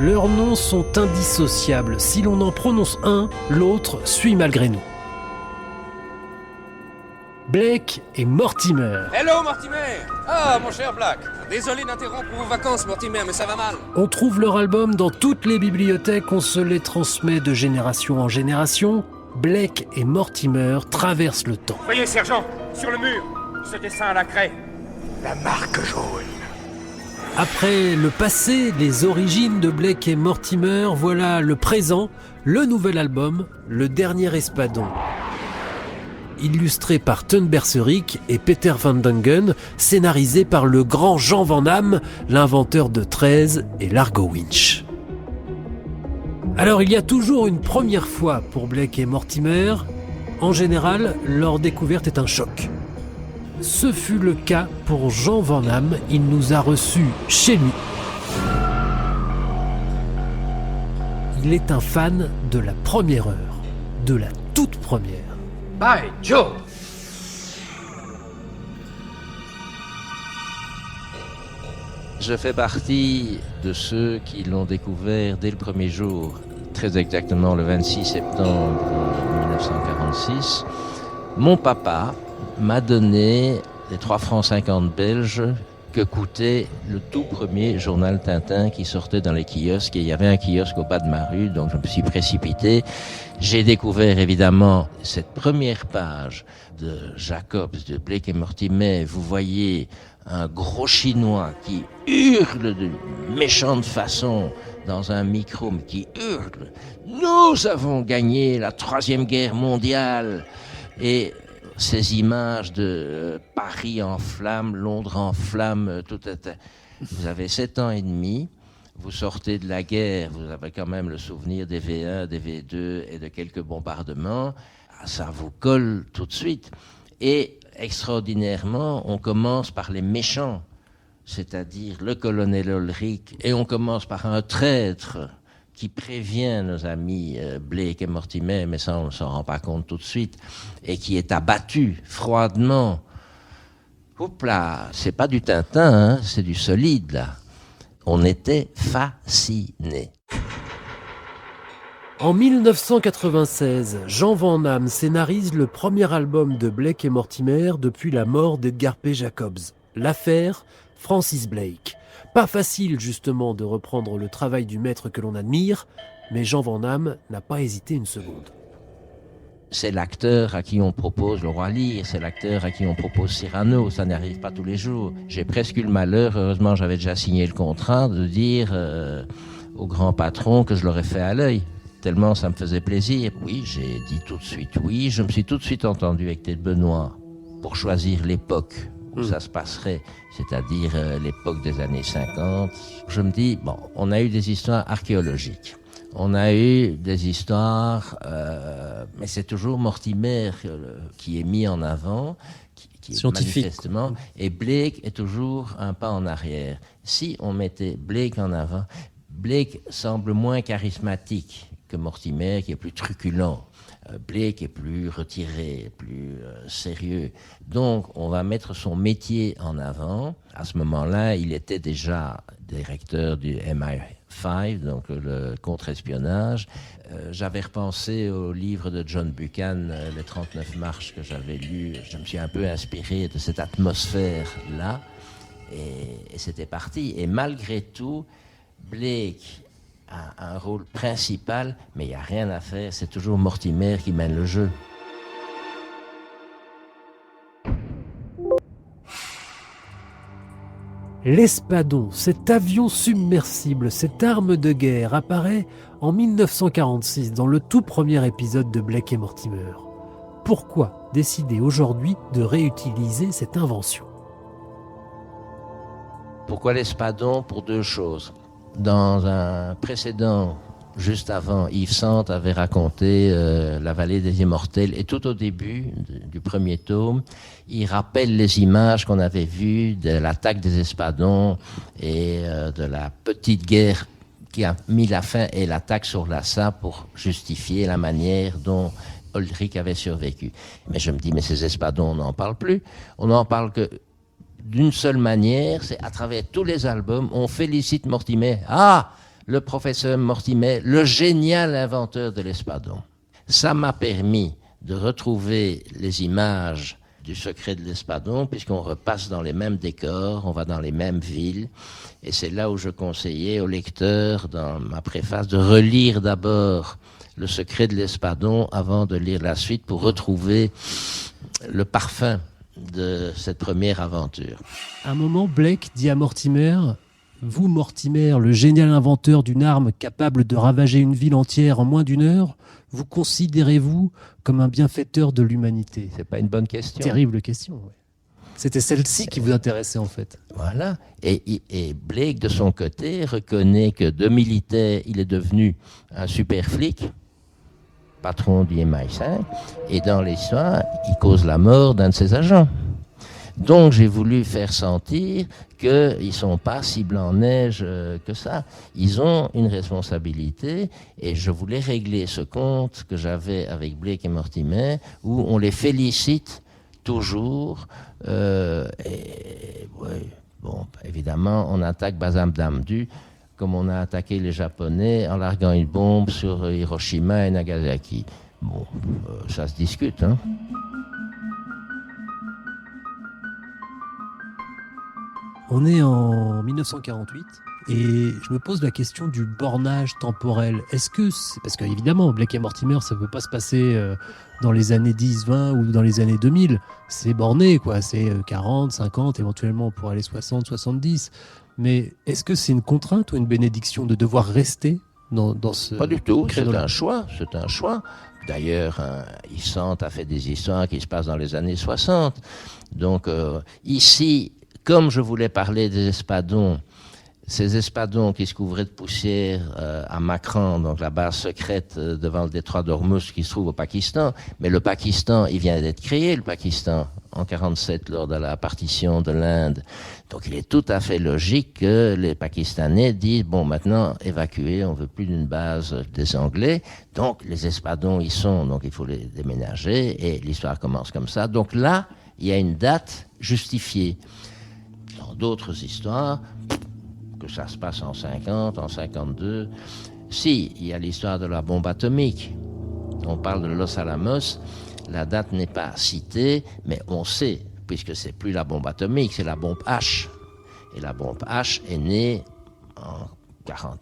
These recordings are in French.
Leurs noms sont indissociables. Si l'on en prononce un, l'autre suit malgré nous. Blake et Mortimer. Hello Mortimer. Ah mon cher Black. Désolé d'interrompre vos vacances Mortimer, mais ça va mal. On trouve leur album dans toutes les bibliothèques, on se les transmet de génération en génération. Blake et Mortimer traversent le temps. Voyez sergent, sur le mur, ce dessin à la craie. La marque jaune. Après le passé, les origines de Blake et Mortimer, voilà le présent, le nouvel album, Le Dernier Espadon. Illustré par Ton Berserick et Peter Van Dongen, scénarisé par le grand Jean Van Damme, l'inventeur de 13 et Largo Winch. Alors il y a toujours une première fois pour Blake et Mortimer. En général, leur découverte est un choc. Ce fut le cas pour Jean Van Damme, il nous a reçus chez lui. Il est un fan de la première heure, de la toute première. By Joe! Je fais partie de ceux qui l'ont découvert dès le premier jour, très exactement le 26 septembre 1946. Mon papa m'a donné les 3 francs 50 belges que coûtait le tout premier journal Tintin qui sortait dans les kiosques. Et il y avait un kiosque au bas de ma rue, donc je me suis précipité. J'ai découvert évidemment cette première page de Jacobs, de Blake et Mortimer. Vous voyez un gros Chinois qui hurle de méchante façon dans un micro, mais qui hurle « Nous avons gagné la 3e guerre mondiale !» Et ces images de Paris en flammes, Londres en flammes, tout est... Vous avez 7 ans et demi, vous sortez de la guerre, vous avez quand même le souvenir des V1, des V2 et de quelques bombardements. Ça vous colle tout de suite. Et extraordinairement, on commence par les méchants, c'est-à-dire le colonel Ulrich, et on commence par un traître qui prévient nos amis Blake et Mortimer, mais ça on ne s'en rend pas compte tout de suite, et qui est abattu froidement. Oups là, c'est pas du Tintin, hein, c'est du solide là. On était fascinés. En 1996, Jean Van Damme scénarise le premier album de Blake et Mortimer depuis la mort d'Edgar P. Jacobs, l'affaire Francis Blake. Pas facile justement de reprendre le travail du maître que l'on admire, mais Jean Van Damme n'a pas hésité une seconde. C'est l'acteur à qui on propose le Roi Lear, c'est l'acteur à qui on propose Cyrano, ça n'arrive pas tous les jours. J'ai presque eu le malheur, heureusement j'avais déjà signé le contrat, de dire au grand patron que je l'aurais fait à l'œil. Tellement ça me faisait plaisir. Oui, j'ai dit tout de suite oui, je me suis tout de suite entendu avec Ted Benoît pour choisir l'époque où ça se passerait, c'est-à-dire l'époque des années 50. Je me dis, bon, on a eu des histoires archéologiques, on a eu des histoires, mais c'est toujours Mortimer qui est mis en avant, qui est scientifique, manifestement, et Blake est toujours un pas en arrière. Si on mettait Blake en avant, Blake semble moins charismatique que Mortimer, qui est plus truculent. Blake est plus retiré, plus sérieux. Donc, on va mettre son métier en avant. À ce moment-là, il était déjà directeur du MI5, donc le contre-espionnage. J'avais repensé au livre de John Buchan, Les 39 marches, que j'avais lu. Je me suis un peu inspiré de cette atmosphère-là. Et c'était parti. Et malgré tout, Blake a un rôle principal, mais il n'y a rien à faire, c'est toujours Mortimer qui mène le jeu. L'Espadon, cet avion submersible, cette arme de guerre, apparaît en 1946 dans le tout premier épisode de Blake et Mortimer. Pourquoi décider aujourd'hui de réutiliser cette invention ? Pourquoi l'Espadon ? Pour 2 choses. Dans un précédent, juste avant, Yves Sand avait raconté La vallée des immortels, et tout au début du premier tome, il rappelle les images qu'on avait vues de l'attaque des Espadons et de la petite guerre qui a mis la fin et l'attaque sur Lhasa pour justifier la manière dont Ulrich avait survécu. Mais je me dis, mais ces Espadons, on n'en parle plus. On n'en parle que d'une seule manière, c'est à travers tous les albums, on félicite Mortimer. Ah, le professeur Mortimer, le génial inventeur de l'espadon. Ça m'a permis de retrouver les images du secret de l'espadon, puisqu'on repasse dans les mêmes décors, on va dans les mêmes villes, et c'est là où je conseillais aux lecteurs, dans ma préface, de relire d'abord le secret de l'espadon avant de lire la suite pour retrouver le parfum de cette première aventure. À un moment, Blake dit à Mortimer, « Vous, Mortimer, le génial inventeur d'une arme capable de ravager une ville entière en moins d'1 heure, vous considérez-vous comme un bienfaiteur de l'humanité ?» C'est pas une bonne question. Terrible question, ouais. C'était celle-ci qui vous intéressait, en fait. Voilà. Et Blake, de son côté, reconnaît que de militaire, il est devenu un super flic, patron du MI5, et dans l'histoire, il cause la mort d'un de ses agents. Donc j'ai voulu faire sentir qu'ils ne sont pas si blancs-neige que ça. Ils ont une responsabilité, et je voulais régler ce compte que j'avais avec Blake et Mortimer, où on les félicite toujours. Évidemment, on attaque Bazam Damdu, comme on a attaqué les Japonais en larguant une bombe sur Hiroshima et Nagasaki. Bon, ça se discute, hein. On est en 1948 et je me pose la question du bornage temporel. Est-ce que c'est... Parce qu'évidemment, Blake et Mortimer, ça ne peut pas se passer dans les années 10, 20 ou dans les années 2000. C'est borné, quoi. C'est 40, 50, éventuellement pour aller 60, 70. Mais est-ce que c'est une contrainte ou une bénédiction de devoir rester dans ce... Pas du tout, c'est un choix. D'ailleurs, Issant a fait des histoires qui se passent dans les années 60. Donc ici... Comme je voulais parler des espadons, ces espadons qui se couvraient de poussière à Makran, donc la base secrète devant le détroit d'Ormuz qui se trouve au Pakistan, mais le Pakistan, il vient d'être créé, le Pakistan, en 1947, lors de la partition de l'Inde. Donc il est tout à fait logique que les Pakistanais disent, bon, maintenant, évacuer, on veut plus d'une base des Anglais, donc les espadons y sont, donc il faut les déménager, et l'histoire commence comme ça. Donc là, il y a une date justifiée. Dans d'autres histoires, que ça se passe en 50, en 52, si, il y a l'histoire de la bombe atomique. On parle de Los Alamos, la date n'est pas citée, mais on sait, puisque c'est plus la bombe atomique, c'est la bombe H. Et la bombe H est née en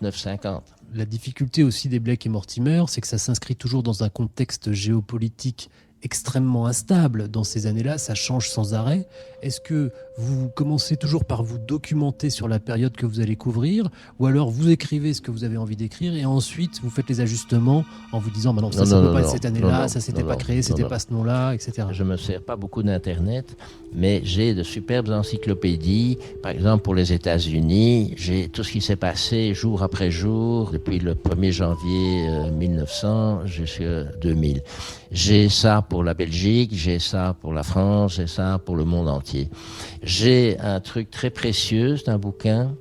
49-50. La difficulté aussi des Blake et Mortimer, c'est que ça s'inscrit toujours dans un contexte géopolitique extrêmement instable. Dans ces années-là, ça change sans arrêt. Est-ce que vous commencez toujours par vous documenter sur la période que vous allez couvrir, ou alors vous écrivez ce que vous avez envie d'écrire et ensuite vous faites les ajustements en vous disant non, ça ne peut pas être cette année-là, ça s'était pas créé, c'était pas ce nom-là, etc. Je me sers pas beaucoup d'Internet, mais j'ai de superbes encyclopédies. Par exemple, pour les États-Unis, j'ai tout ce qui s'est passé jour après jour depuis le 1er janvier 1900 jusqu'à 2000. J'ai ça pour la Belgique, j'ai ça pour la France, j'ai ça pour le monde entier. J'ai un truc très précieux, c'est un bouquin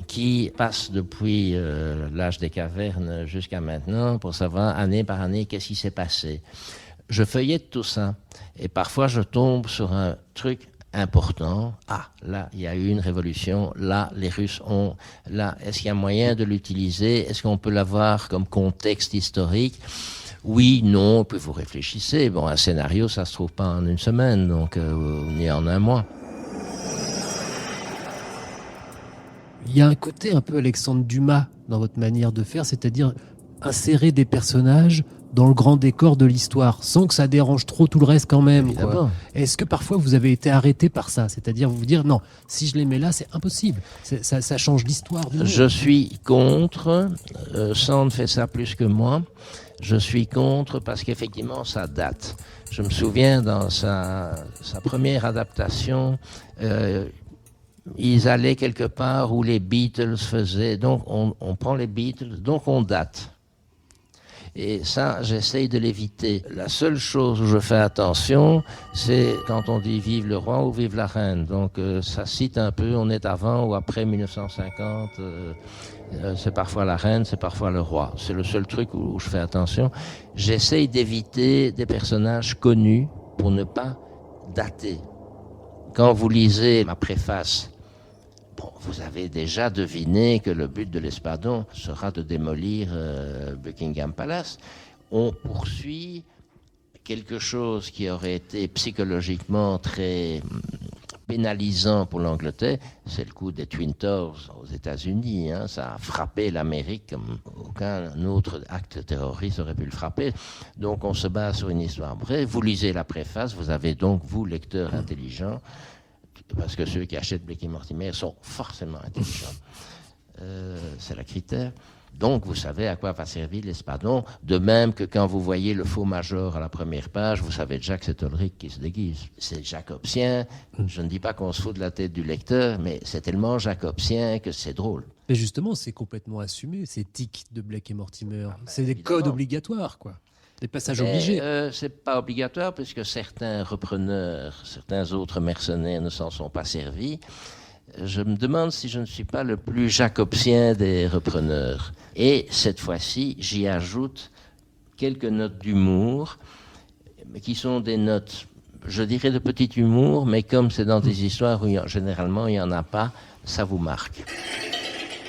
qui passe depuis l'âge des cavernes jusqu'à maintenant pour savoir année par année qu'est-ce qui s'est passé. Je feuillette tout ça et parfois je tombe sur un truc important. Ah, là, il y a eu une révolution. Là, les Russes ont... Là, est-ce qu'il y a moyen de l'utiliser? Est-ce qu'on peut l'avoir comme contexte historique? Oui, non, puis vous réfléchissez. Bon, un scénario, ça se trouve pas en une semaine, donc ni en un mois. Il y a un côté un peu Alexandre Dumas dans votre manière de faire, c'est-à-dire insérer des personnages dans le grand décor de l'histoire, sans que ça dérange trop tout le reste quand même, quoi. Est-ce que parfois vous avez été arrêté par ça? C'est-à-dire vous dire, non, si je les mets là, c'est impossible. Ça change l'histoire du monde. Je suis contre. Sand fait ça plus que moi. Je suis contre parce qu'effectivement, ça date. Je me souviens dans sa première adaptation, ils allaient quelque part où les Beatles faisaient. Donc, on prend les Beatles, donc on date. Et ça, j'essaye de l'éviter. La seule chose où je fais attention, c'est quand on dit vive le roi ou vive la reine. Donc ça cite un peu, on est avant ou après 1950. C'est parfois la reine, c'est parfois le roi. C'est le seul truc où je fais attention. J'essaye d'éviter des personnages connus pour ne pas dater. Quand vous lisez ma préface Bon, vous avez déjà deviné que le but de l'Espadon sera de démolir Buckingham Palace. On poursuit quelque chose qui aurait été psychologiquement très pénalisant pour l'Angleterre, c'est le coup des Twin Towers aux États-Unis. Ça a frappé l'Amérique comme aucun autre acte terroriste aurait pu le frapper. Donc on se base sur une histoire vraie. Vous lisez la préface, vous avez donc, vous, lecteurs intelligents, parce que ceux qui achètent Blake et Mortimer sont forcément intelligents. C'est le critère. Donc, vous savez à quoi va servir l'Espadon. De même que quand vous voyez le faux major à la première page, vous savez déjà que c'est Ulrich qui se déguise. C'est jacobsien. Je ne dis pas qu'on se fout de la tête du lecteur, mais c'est tellement jacobsien que c'est drôle. Mais justement, c'est complètement assumé, ces tics de Blake et Mortimer. C'est des évidemment. codes obligatoires, quoi. Des passages obligés. C'est pas obligatoire, puisque certains repreneurs, certains autres mercenaires ne s'en sont pas servis. Je me demande si je ne suis pas le plus jacobsien des repreneurs. Et cette fois-ci, j'y ajoute quelques notes d'humour, qui sont des notes, je dirais de petit humour, mais comme c'est dans des histoires où généralement il n'y en a pas, ça vous marque.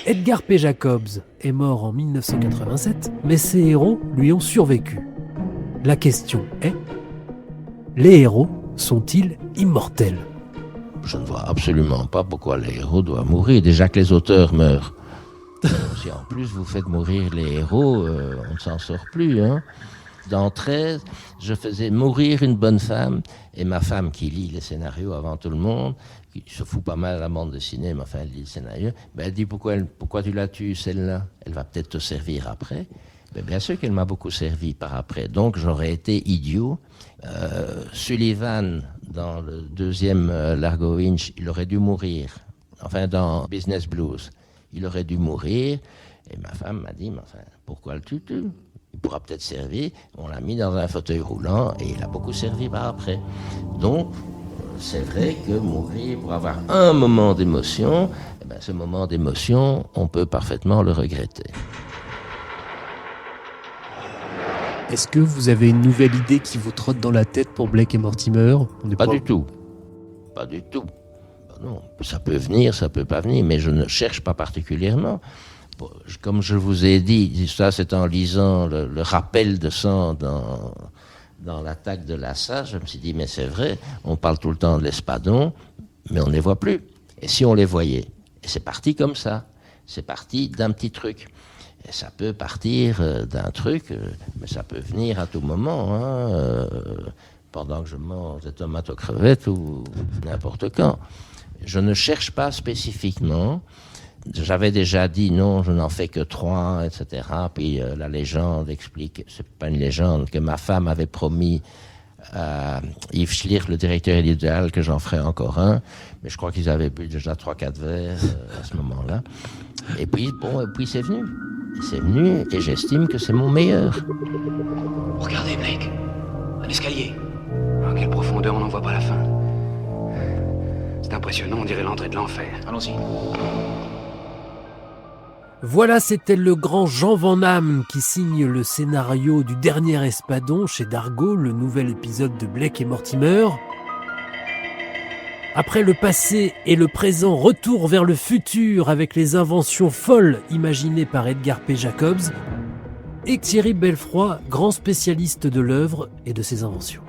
Edgar P. Jacobs est mort en 1987, mais ses héros lui ont survécu. La question est, les héros sont-ils immortels ? Je ne vois absolument pas pourquoi les héros doivent mourir. Déjà que les auteurs meurent. Si en plus vous faites mourir les héros, on ne s'en sort plus. Dans 13, je faisais mourir une bonne femme, et ma femme qui lit les scénarios avant tout le monde, qui se fout pas mal à la bande dessinée, mais enfin elle lit le scénario, elle dit pourquoi tu l'as tuée celle-là ? Elle va peut-être te servir après. Bien sûr qu'elle m'a beaucoup servi par après, donc j'aurais été idiot. Sullivan, dans le deuxième Largo Winch, il aurait dû mourir. Enfin, dans Business Blues, il aurait dû mourir. Et ma femme m'a dit, mais enfin, pourquoi le tues-tu ? Il pourra peut-être servir. On l'a mis dans un fauteuil roulant et il a beaucoup servi par après. Donc, c'est vrai que mourir pour avoir un moment d'émotion, ce moment d'émotion, on peut parfaitement le regretter. Est-ce que vous avez une nouvelle idée qui vous trotte dans la tête pour Blake et Mortimer ? Pas du tout. Pas du tout. Non, ça peut venir, ça peut pas venir, mais je ne cherche pas particulièrement. Bon, comme je vous ai dit, ça c'est en lisant le rappel de sang dans l'attaque de Lhasa, je me suis dit, mais c'est vrai, on parle tout le temps de l'Espadon, mais on ne les voit plus. Et si on les voyait ? Et c'est parti comme ça. C'est parti d'un petit truc. Et ça peut partir d'un truc, mais ça peut venir à tout moment, pendant que je mange des tomates aux crevettes ou n'importe quand. Je ne cherche pas spécifiquement. J'avais déjà dit non, je n'en fais que 3, etc. Puis la légende explique, c'est pas une légende, que ma femme avait promis à Yves Schlier, le directeur éditorial, que j'en ferais encore un. Mais je crois qu'ils avaient bu déjà 3-4 verres à ce moment-là. Et puis, c'est venu. C'est venu et j'estime que c'est mon meilleur. Regardez, Blake. Un escalier. À quelle profondeur, on n'en voit pas la fin. C'est impressionnant, on dirait l'entrée de l'enfer. Allons-y. Voilà, c'était le grand Jean Van Damme qui signe le scénario du dernier Espadon chez Dargaud, le nouvel épisode de Blake et Mortimer. Après le passé et le présent, retour vers le futur avec les inventions folles imaginées par Edgar P. Jacobs et Thierry Belfroy, grand spécialiste de l'œuvre et de ses inventions.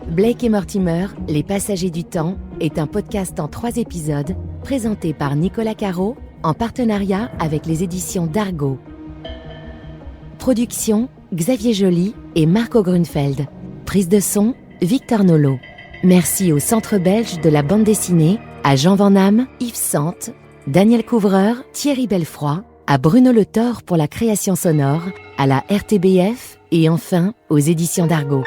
Blake et Mortimer, Les Passagers du Temps, est un podcast en 3 épisodes présenté par Nicolas Caro en partenariat avec les éditions Dargaud. Production, Xavier Joly et Marco Grunfeld. Prise de son, Victor Nolot. Merci au Centre belge de la bande dessinée, à Jean Van Damme, Yves Sante, Daniel Couvreur, Thierry Belfroy, à Bruno Le Thor pour la création sonore, à la RTBF et enfin aux éditions Dargaud.